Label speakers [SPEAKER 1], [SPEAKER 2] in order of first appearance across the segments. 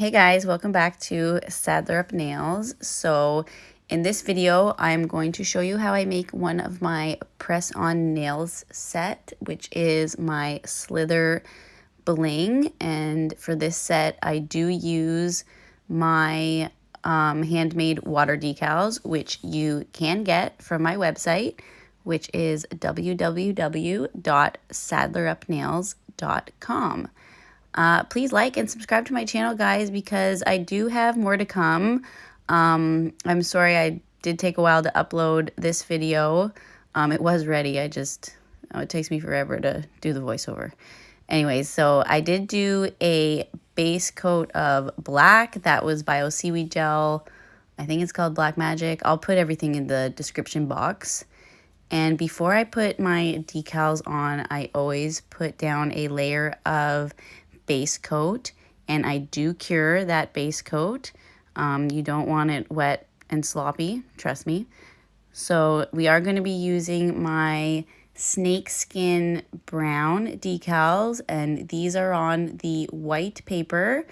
[SPEAKER 1] Hey guys, welcome back to Sadler Up Nails. So in this video, I'm going to show you how I make one of my press-on nails set, which is my Slither Bling. And for this set, I do use my handmade water decals, which you can get from my website, which is www.sadlerupnails.com. Please like and subscribe to my channel, guys, because I do have more to come. I'm sorry I did take a while to upload this video. It was ready. It takes me forever to do the voiceover. Anyways, so I did do a base coat of black. That was Bio Seaweed Gel. I think it's called Black Magic. I'll put everything in the description box. And before I put my decals on, I always put down a layer of base coat, and I do cure that base coat. You don't want it wet and sloppy, trust me. So we are going to be using my snakeskin brown decals, and these are on the white paper.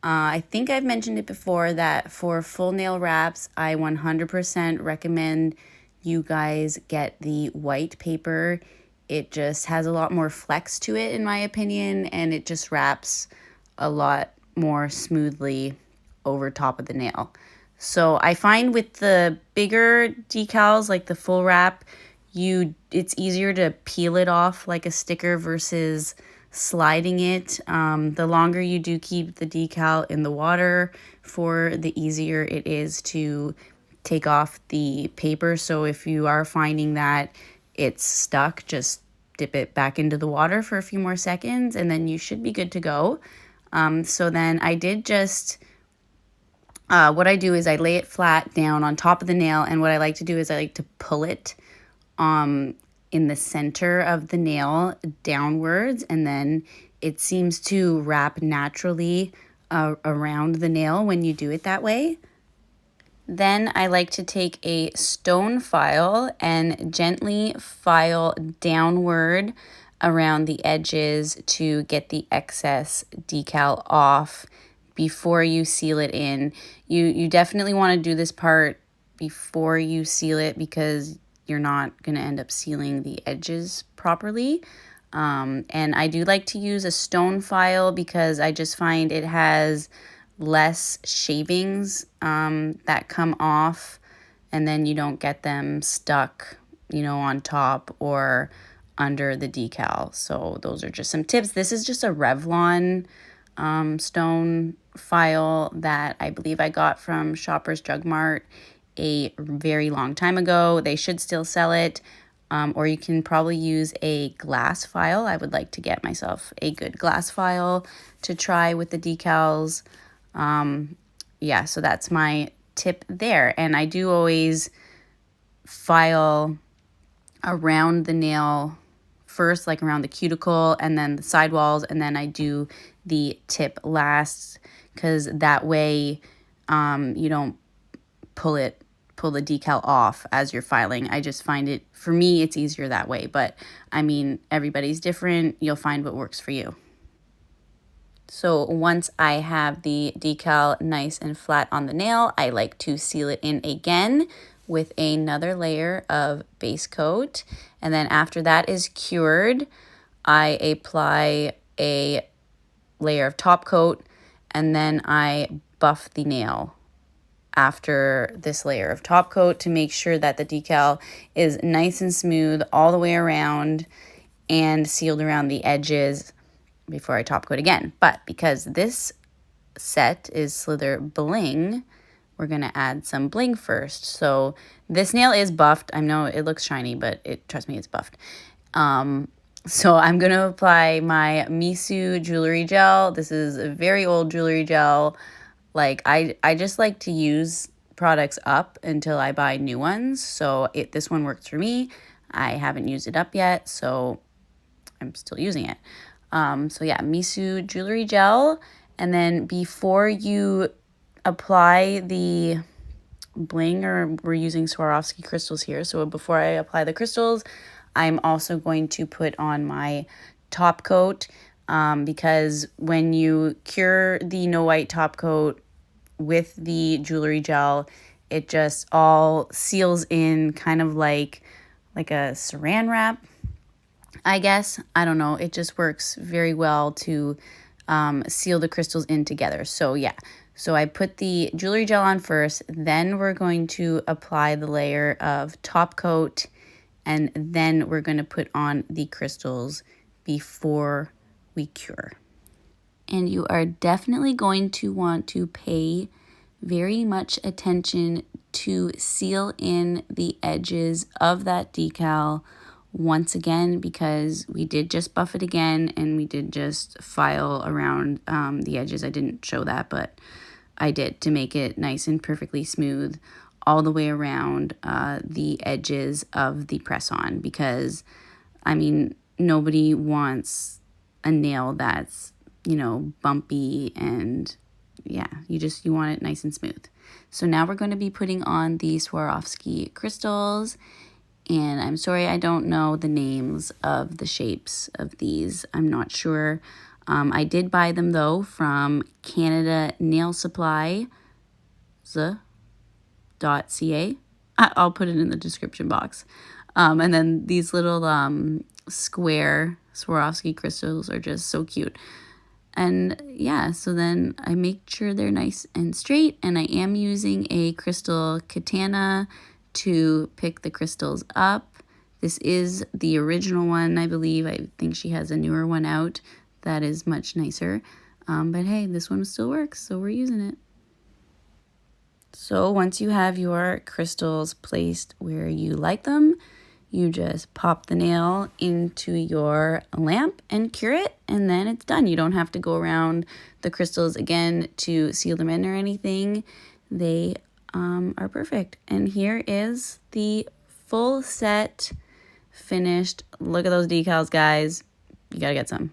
[SPEAKER 1] I think I've mentioned it before that for full nail wraps, I 100% recommend you guys get the white paper. It just has a lot more flex to it, in my opinion, and it just wraps a lot more smoothly over top of the nail. So I find with the bigger decals, like the full wrap, it's easier to peel it off like a sticker versus sliding it. The longer you do keep the decal in the water, the easier it is to take off the paper. So if you are finding that it's stuck, just dip it back into the water for a few more seconds and then you should be good to go. So then I did just, what I do is I lay it flat down on top of the nail, and what I like to do is I like to pull it in the center of the nail downwards, and then it seems to wrap naturally around the nail when you do it that way. Then I like to take a stone file and gently file downward around the edges to get the excess decal off before you seal it in. You definitely want to do this part before you seal it because you're not going to end up sealing the edges properly. And I do like to use a stone file because I just find it has less shavings that come off, and then you don't get them stuck, on top or under the decal. So those are just some tips. This is just a Revlon stone file that I believe I got from Shoppers Drug Mart a very long time ago. They should still sell it. Or you can probably use a glass file. I would like to get myself a good glass file to try with the decals. Yeah, so that's my tip there. And I do always file around the nail first, like around the cuticle and then the sidewalls, and then I do the tip last, because that way you don't pull the decal off as you're filing. I just find it, for me, it's easier that way. But I mean, everybody's different. You'll find what works for you. So once I have the decal nice and flat on the nail, I like to seal it in again with another layer of base coat. And then after that is cured, I apply a layer of top coat, and then I buff the nail after this layer of top coat to make sure that the decal is nice and smooth all the way around and sealed around the edges before I top coat again. But because this set is Slither Bling, we're going to add some bling first. So this nail is buffed. I know it looks shiny, but trust me, it's buffed. So I'm going to apply my Misu jewelry gel. This is a very old jewelry gel. Like I just like to use products up until I buy new ones. So this one works for me. I haven't used it up yet, so I'm still using it. So yeah, Misu jewelry gel. And then before you apply the bling, or we're using Swarovski crystals here, so before I apply the crystals, I'm also going to put on my top coat. because when you cure the no white top coat with the jewelry gel, it just all seals in kind of like a saran wrap, I guess. I don't know. It just works very well to seal the crystals in together. So yeah, so I put the jewelry gel on first, then we're going to apply the layer of top coat, and then we're going to put on the crystals before we cure. And you are definitely going to want to pay very much attention to seal in the edges of that decal once again, because we did just buff it again and we did just file around the edges. I didn't show that, but I did, to make it nice and perfectly smooth all the way around the edges of the press-on, because I mean, nobody wants a nail that's, you know, bumpy, and yeah, you want it nice and smooth. So now we're going to be putting on the Swarovski crystals, and I'm sorry I don't know the names of the shapes of these. I'm not sure. I did buy them though from Canada Nail Supply, .ca. I'll put it in the description box. And then these little square Swarovski crystals are just so cute. And yeah, so then I make sure they're nice and straight, and I am using a crystal katana to pick the crystals up. This is the original one, I believe. I think she has a newer one out that is much nicer. But hey, this one still works, so we're using it. So once you have your crystals placed where you like them, you just pop the nail into your lamp and cure it, and then it's done. You don't have to go around the crystals again to seal them in or anything. They are perfect. And here is the full set finished. Look at those decals, guys. You gotta get some.